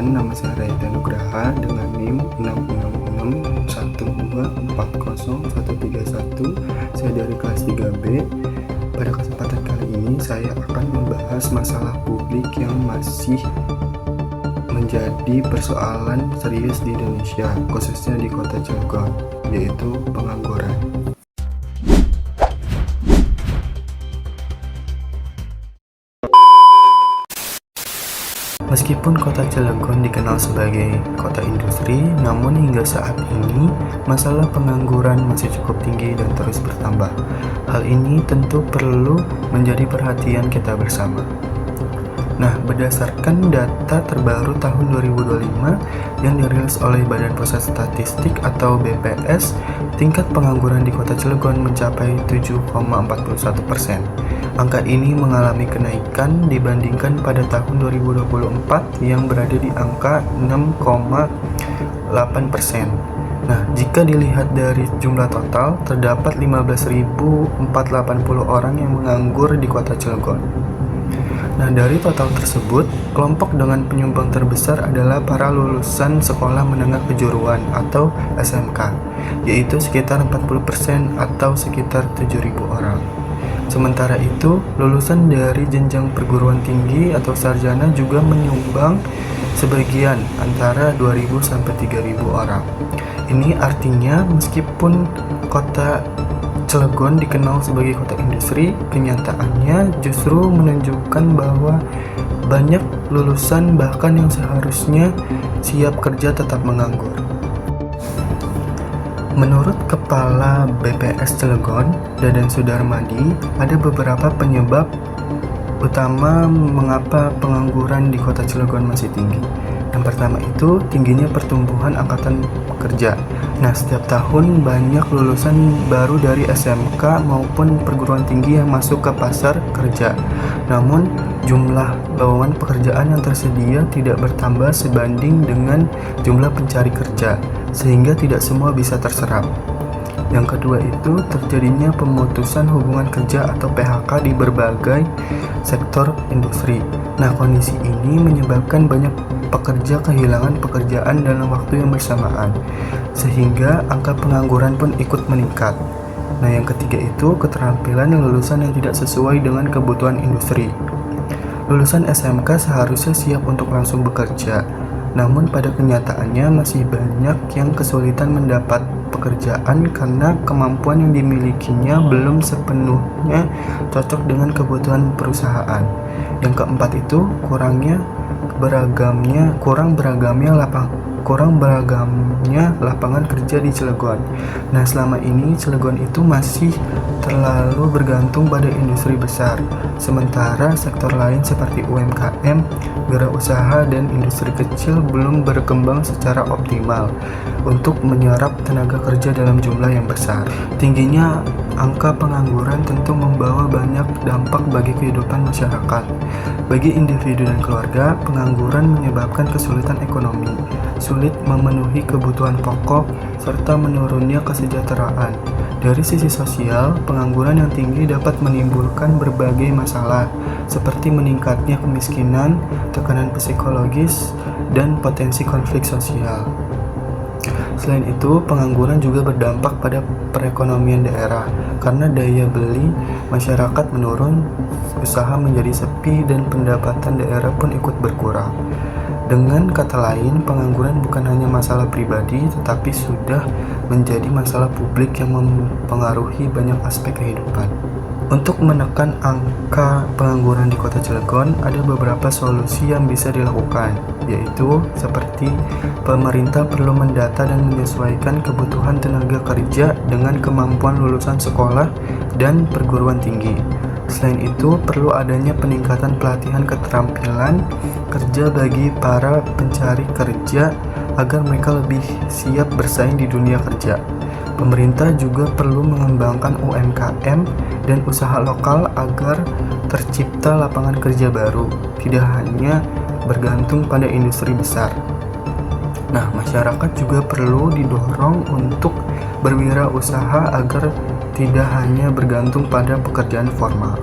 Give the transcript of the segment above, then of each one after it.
Perkenalkan, nama saya Rayita Nugraha dengan NIM 66612403131. Saya dari kelas 3B. Pada kesempatan kali ini saya akan membahas masalah publik yang masih menjadi persoalan serius di Indonesia, khususnya di Kota Cilegon, yaitu pengangguran. Meskipun kota Cilegon dikenal sebagai kota industri, namun hingga saat ini masalah pengangguran masih cukup tinggi dan terus bertambah. Hal ini tentu perlu menjadi perhatian kita bersama. Nah, berdasarkan data terbaru tahun 2025 yang dirilis oleh Badan Pusat Statistik atau BPS, tingkat pengangguran di Kota Cilegon mencapai 7,41%. Angka ini mengalami kenaikan dibandingkan pada tahun 2024 yang berada di angka 6,8%. Nah, jika dilihat dari jumlah total, terdapat 15.480 orang yang menganggur di Kota Cilegon. Nah, dari total tersebut, kelompok dengan penyumbang terbesar adalah para lulusan sekolah menengah kejuruan atau SMK, yaitu sekitar 40% atau sekitar 7.000 orang. Sementara itu, lulusan dari jenjang perguruan tinggi atau sarjana juga menyumbang sebagian antara 2.000 sampai 3.000 orang. Ini artinya meskipun kota Cilegon dikenal sebagai kota industri, kenyataannya justru menunjukkan bahwa banyak lulusan bahkan yang seharusnya siap kerja tetap menganggur. Menurut Kepala BPS Cilegon, Dadan Sudarmadi, ada beberapa penyebab utama mengapa pengangguran di kota Cilegon masih tinggi. Yang pertama itu tingginya pertumbuhan angkatan kerja. Nah, setiap tahun banyak lulusan baru dari SMK maupun perguruan tinggi yang masuk ke pasar kerja. Namun, jumlah lowongan pekerjaan yang tersedia tidak bertambah sebanding dengan jumlah pencari kerja, sehingga tidak semua bisa terserap. Yang kedua itu terjadinya pemutusan hubungan kerja atau PHK di berbagai sektor industri. Nah, kondisi ini menyebabkan banyak pekerja kehilangan pekerjaan dalam waktu yang bersamaan, sehingga angka pengangguran pun ikut meningkat. Nah, yang ketiga itu keterampilan lulusan yang tidak sesuai dengan kebutuhan industri. Lulusan SMK seharusnya siap untuk langsung bekerja, namun pada kenyataannya masih banyak yang kesulitan mendapat pekerjaan karena kemampuan yang dimilikinya belum sepenuhnya cocok dengan kebutuhan perusahaan. Yang keempat itu kurang beragamnya lapangan kerja di Cilegon. Nah, selama ini Cilegon itu masih terlalu bergantung pada industri besar, sementara sektor lain seperti UMKM, wirausaha, dan industri kecil belum berkembang secara optimal untuk menyerap tenaga kerja dalam jumlah yang besar. Tingginya angka pengangguran tentu membawa banyak dampak bagi kehidupan masyarakat. Bagi individu dan keluarga, pengangguran menyebabkan kesulitan ekonomi, sulit memenuhi kebutuhan pokok, serta menurunnya kesejahteraan. Dari sisi sosial, pengangguran yang tinggi dapat menimbulkan berbagai masalah, seperti meningkatnya kemiskinan, tekanan psikologis, dan potensi konflik sosial. Selain itu, pengangguran juga berdampak pada perekonomian daerah, karena daya beli masyarakat menurun, usaha menjadi sepi, dan pendapatan daerah pun ikut berkurang. Dengan kata lain, pengangguran bukan hanya masalah pribadi, tetapi sudah menjadi masalah publik yang mempengaruhi banyak aspek kehidupan. Untuk menekan angka pengangguran di Kota Cilegon, ada beberapa solusi yang bisa dilakukan, yaitu seperti pemerintah perlu mendata dan menyesuaikan kebutuhan tenaga kerja dengan kemampuan lulusan sekolah dan perguruan tinggi. Selain itu, perlu adanya peningkatan pelatihan keterampilan kerja bagi para pencari kerja agar mereka lebih siap bersaing di dunia kerja. Pemerintah juga perlu mengembangkan UMKM dan usaha lokal agar tercipta lapangan kerja baru, tidak hanya bergantung pada industri besar. Nah, masyarakat juga perlu didorong untuk berwirausaha agar tidak hanya bergantung pada pekerjaan formal.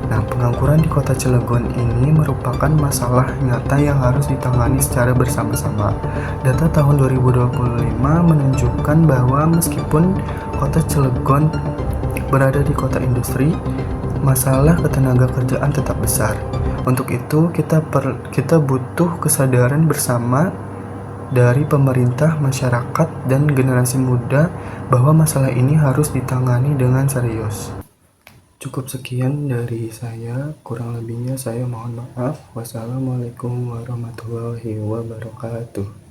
Nah, pengangguran di kota Cilegon ini merupakan masalah nyata yang harus ditangani secara bersama-sama. Data tahun 2025 menunjukkan bahwa meskipun kota Cilegon berada di kota industri, masalah ketenaga kerjaan tetap besar. Untuk itu, kita butuh kesadaran bersama dari pemerintah, masyarakat, dan generasi muda bahwa masalah ini harus ditangani dengan serius. Cukup sekian dari saya, kurang lebihnya saya mohon maaf. Wassalamualaikum warahmatullahi wabarakatuh.